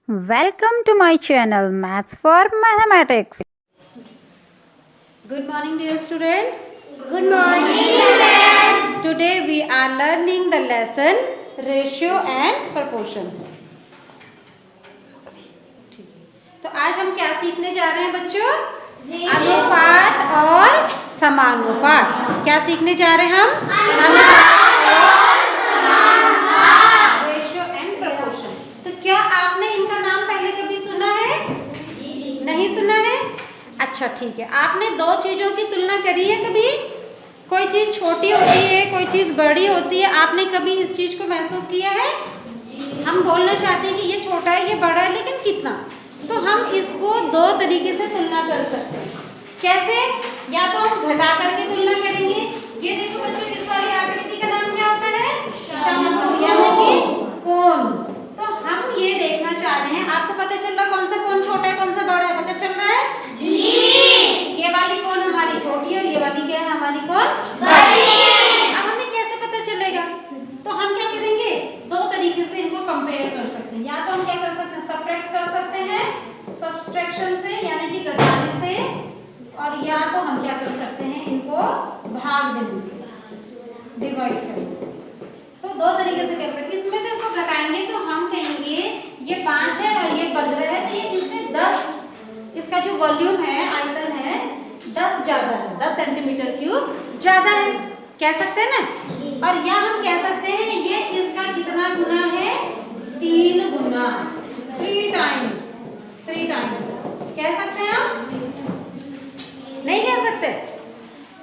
Welcome to my channel Maths for Mathematics. Good morning, dear students. Good morning, ma'am. Today we are learning the lesson ratio and proportion. तो आज हम क्या सीखने जा रहे हैं बच्चों? अनुपात और समानुपात. क्या सीखने जा रहे हैं हम? अनुपात और समानुपात. Ratio and proportion. तो क्या आपने इनका नाम पहले कभी सुना है? नहीं सुना है? अच्छा ठीक है. आपने दो चीज़ों की तुलना करी है कभी? कोई चीज़ छोटी होती है, कोई चीज़ बड़ी होती है. आपने कभी इस चीज़ को महसूस किया है? हम बोलना चाहते हैं कि ये छोटा है, ये बड़ा है, लेकिन कितना? तो हम इसको दो तरीके से तुलना कर सकते हैं. कैसे? या तो हम घटा करके तुलना करेंगे. ये देखो बच्चों, इस वाली आकृति का नाम क्या होता है? शंकु यानी कि कोण. तो हम ये देखना चाह रहे हैं, आपको पता चल रहा कौन सा कोण छोटा है, कौन सा बड़ा है? पता चल रहा है जी. ये वाली कोण हमारी छोटी है और ये वाली क्या है? हमारी कोण बड़ी है. अब हमें कैसे पता चलेगा? तो हम क्या करेंगे, दो तरीके से इनको कंपेयर कर सकते हैं. या तो हम क्या कर सकते हैं, सब्ट्रैक्ट कर सकते हैं सब्सट्रैक्शन से यानी कि घटाने से, और या तो हम क्या कर सकते हैं, इनको भाग देने से, डिवाइड करने से. तो दो तरीके से कर. इसमें से इसको घटाएंगे तो हम कहेंगे ये 5 है और ये 15 है, तो ये इससे 10, इसका जो वॉल्यूम है, आयतन है, 10 ज्यादा है, 10 सेंटीमीटर क्यूब ज्यादा है. कह सकते हैं ना? और या हम कह सकते हैं ये इसका कितना गुना है? 3 गुना, 3 टाइम्स. कह सकते हैं हम? नहीं कह सकते.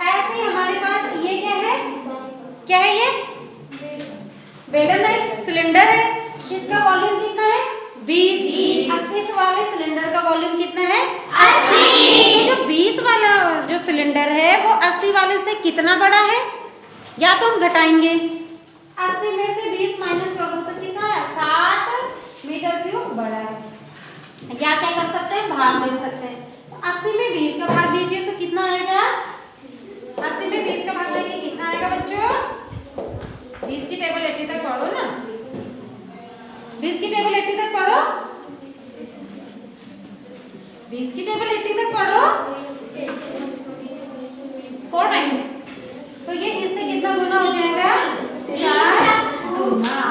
ऐसे ही हमारे पास ये क्या है? क्या है ये? बेलन है, सिलेंडर है. इसका वॉल्यूम कितना है? 20. अब इस वाले सिलेंडर का वॉल्यूम कितना है? 80. जो 20 वाला जो सिलेंडर है वो 80 वाले से कितना बड़ा है? या तो हम घटाएंगे, 80 में से 20 माइनस कर दो तो कितना है? 60 मीटर क्यूब बड़ा है. या क्या कर सकते हैं, भाग दे सकते हैं. 80 में 20 का भाग दीजिए तो कितना आएगा? 80 में 20 का भाग देंगे कितना आएगा बच्चों? 20 की टेबल 80 तक पढ़ो ना. 20 की टेबल 80 तक पढ़ो. 20 की टेबल 80 तक पढ़ो. 4 टाइम्स. तो ये इससे कितना गुना हो जाएगा? 4 गुना.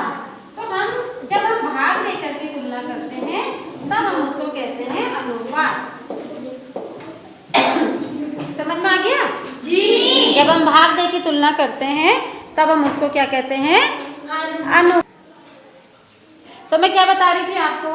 तो हम जब हम भाग देकर के तुलना करते हैं तब हम उसको कहते हैं अनुपात. समझ में आ गया जी? जब हम भाग दे के तुलना करते हैं तब हम उसको क्या कहते हैं? अनु. तो मैं क्या बता रही थी आपको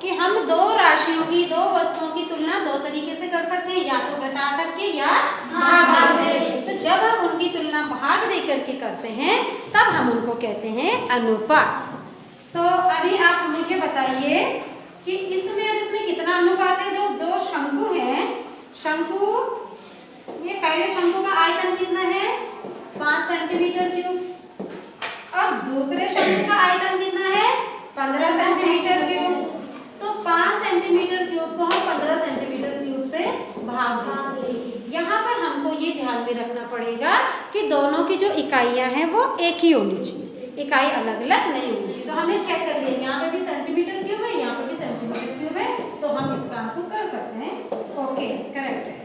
कि हम दो राशियों की, दो वस्तुओं की तुलना दो तरीके से कर सकते हैं, या तो घटा करके या भाग दे. तो जब हम उनकी तुलना भाग दे करके करते हैं तब हम उनको कहते हैं अनुपात. तो अभी आप मुझे बताइए कि इसमें और इसमें कितना अनुपात है? जो दो शंकु हैं, शंकु, ये पहले शंकु का आयतन कितना है? 5 सेंटीमीटर क्यूब. और दूसरे शंकु का आयतन कितना है? 15 सेंटीमीटर क्यूब. तो 5 सेंटीमीटर क्यूब को हम 15 सेंटीमीटर क्यूब से भाग देंगे. यहाँ पर हमको ये ध्यान में रखना पड़ेगा कि दोनों की जो इकाइयाँ हैं वो एक ही होनी चाहिए, इकाई अलग अलग नहीं होनी चाहिए. तो हमने चेक कर लिया, यहाँ पे भी सेंटीमीटर क्यूब है, यहाँ पे भी सेंटीमीटर क्यूब है, तो हम इस काम को कर सकते हैं. ओके, करेक्ट है.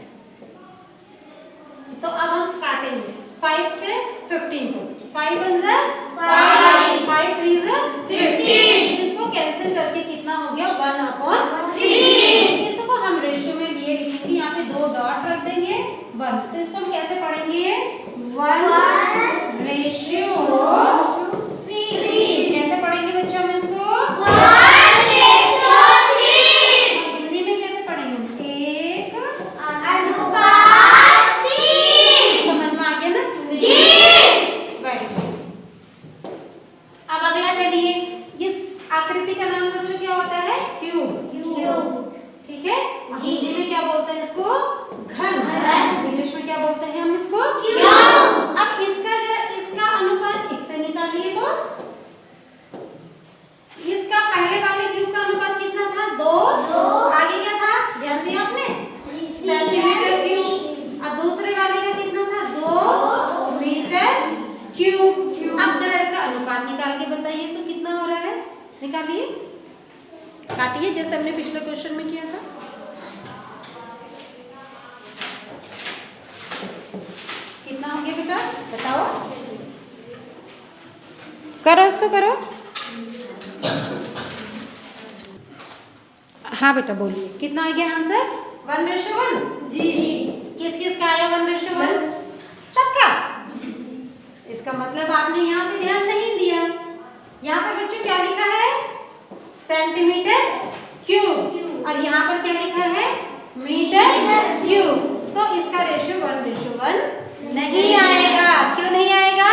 तो अब हम काटेंगे 5 से 15 को. 5 1 जा 5, 5 3 जा 15. इसको कैंसिल करके कितना हो गया? 1/3. इसको हम रेशियो में लिए लिखेंगे, यहाँ पे 2 डॉट रख देंगे 1. तो इसको हम कैसे पढ़ेंगे? 1/3. कैसे पढ़ेंगे बच्चों हम इसको? 1/3. हिंदी में कैसे पढ़ेंगे? 1 अनुपात 3. समझ में आ गया ना? जी. अब अगला चलिए, इस आकृति का नाम बच्चों क्या होता है? काटिए जैसे हमने पिछले क्वेश्चन में किया था। कितना हो गया बेटा बताओ, करो इसको करो। हाँ बेटा बोलिए, कितना आ गया आंसर? 1:1 जी। किस किस का आया 1:1? सबका। इसका मतलब आपने यहाँ पे ध्यान नहीं दिया। यहाँ पर बच्चों क्या लिखा है? सेंटीमीटर क्यूब, और यहाँ पर क्या लिखा है? Metre cube. तो इसका रेशियो 1:1 नहीं आएगा। क्यों नहीं आएगा?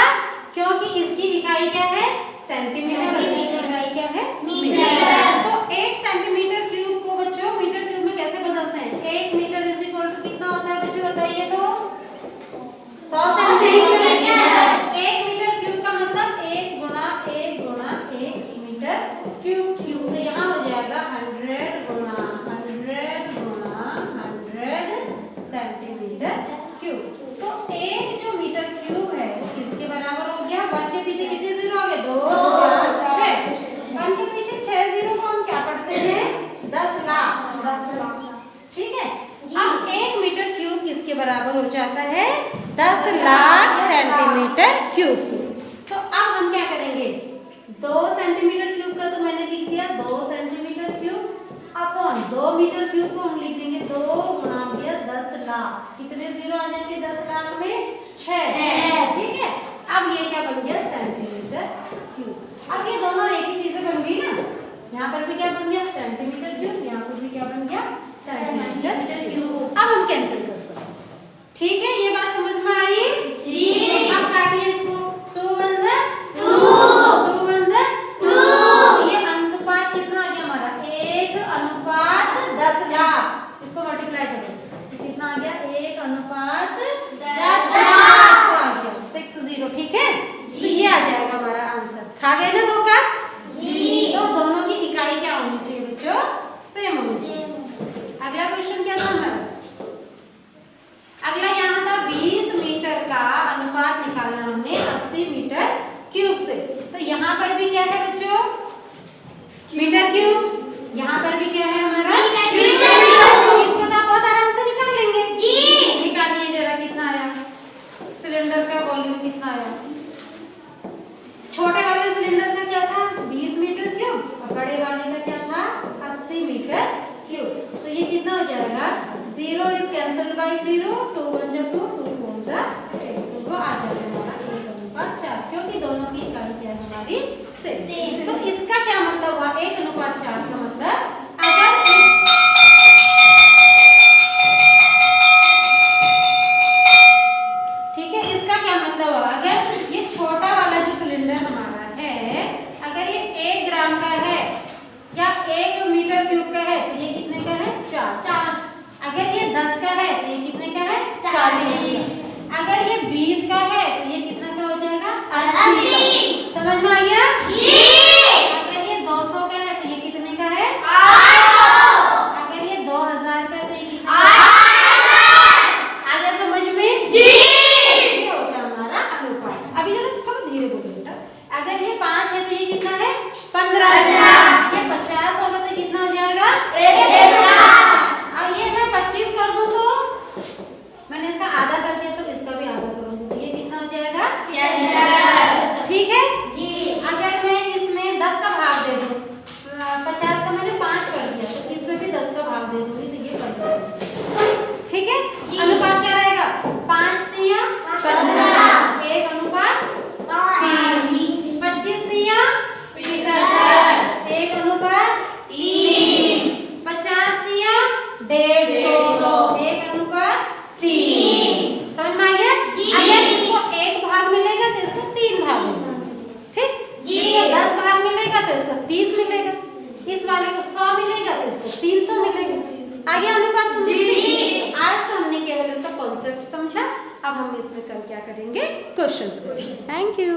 क्योंकि इसकी इकाई क्या है? सेंटीमीटर, और इसकी इकाई क्या है? मीटर। तो 1 सेंटीमीटर क्यूब को बच्चों मीटर क्यूब में कैसे बदलते हैं? 1 मीटर इज इक्वल टू कितना होता है बच्चों बताइए तो? 100 सेंटीमीटर। 1 मीटर क्यूब का मतलब 1 गुणा 1 गुणा 1 मीटर क्यूब। तो यहाँ हो जाएगा 100 गुणा 100 गुणा 100 सेंटीमीटर क्यूब। तो एक जो मीटर क्यूब है वो किसके बराबर हो गया? 1 के पीछे कितने जीरो हो गए? 2, 6। 1 के पीछे 6 जीरो को हम क्या पढ़ते हैं? 10 लाख। ठीक है। अब 1 मीटर क्यूब किसके बराबर हो जाता है? 10 लाख सेंटीमीटर क्यूब। तो अब हम क्या करेंगे? 2 सेंटीमीटर क्यूब का तो मैंने लिख दिया 2 centimetre cube upon 2 metre cube को हम लिख देंगे 2 गुणा दिया 10 लाख। कितने जीरो आ जाएंगे 10 लाख में? 6। ठीक है। अब ये क्या बन गया? Centimetre cube. अब ये दोनों एक ही चीजें बन गई ना। यहाँ पर भी क्या बन गया? Centimetre cube. यहाँ पर भी क्या बन गया? Centimetre cube. अब हम कैंसिल कर सकते हैं। ठीक है, ये बात समझ में आई? जी। अब काटिए इसको। 2 1 2 2 1 2। ये अनुपात कितना आ गया हमारा? 1:10 लाख। इसको मल्टीप्लाई करो, कितना आ गया? 1:10 लाख आ गया 60। ठीक है, तो ये आ जाएगा हमारा आंसर। खा गए ना 2 का? जी। तो दोनों की इकाई क्या होनी चाहिए बच्चों? सेम होनी चाहिए। अगला क्वेश्चन क्या था हमारा? अगला यहाँ था 20 मीटर का अनुपात निकालना हमने 80 मीटर क्यूब से। तो यहाँ पर भी क्या है बच्चों? Metre cube. यहाँ पर भी क्या है हमारा? Metre cube. इसको तो आप बहुत आराम से निकाल लेंगे। जी। निकालिए जरा, कितना आया? सिलेंडर का वॉल्यूम कितना आया? छोटे वाले सिलेंडर का क्या था? 20 मीटर क्यूब, और बड़े वाले का क्या था? 80 मीटर क्यूब। तो ये कितना हो जाएगा? 0 इज कैंसल्ड बाय 0, 2 1 2 2 4 8। तो आ जाएगा हमारा 1:4, क्योंकि दोनों की इकाई क्या है हमारी? सेम। तो इसका क्या मतलब हुआ? 1:4 का मतलब अगर ठीक है, इसका क्या मतलब हुआ? अगर ये छोटा वाला जो सिलेंडर हमारा है, अगर ये 1 ग्राम का है या 1 मीटर क्यूब का है, तो ये कितने का है? 4। अगर ये 10 का है तो ये कितने का है? 40। अगर ये 20 का है तो ये कितना का हो जाएगा? 80। समझ में आ गया? अगर ये 200 का है तो ये कितने का है? 800। अगर ये 2000 का है तो ये कितना? 8000। आ गया समझ में? जी। ये होता है हमारा अनुपात। अभी जरा थोड़ा धीरे बोलो बेटा। अगर ये 5 है तो ये कितना है? 15000। ये 50 होगा तो कितना हो जाएगा? 1000। और ये मैं 25 कर दूं तो मैंने इसका आधा कर दिया, तो इसका भी आधा करूंगी तो ये कितना हो जाएगा? 5000। ठीक है जी। अगर मैं इसमें 10 का भाग दे दूं, 50 का मैंने 5 कर दिया, तो इसमें भी 10 का भाग दे दूंगी तो ये 15। ठीक है, अनुपात क्या रहेगा? 5 दिया 15, 1 अनुपात 3, 25 दिया 75, 1 अनुपात 3, 50 दिया 150, 1 अनुपात 3। समझ में आ गया? अगर इसको 1 भाग मिलेगा तो इसको 3 भाग मिलेगा। ठीक? इसको 10 भाग मिलेगा तो इसको 30 मिलेगा। इस वाले को 100 मिलेगा तो इसको 300 मिलेगा। आगे अनुपात समझिए। आज तो हमने केवल इसका कॉन्सेप्ट समझा। अब हम इसमें कल क्या करेंगे? क्वेश्चंस करेंगे। Thank you.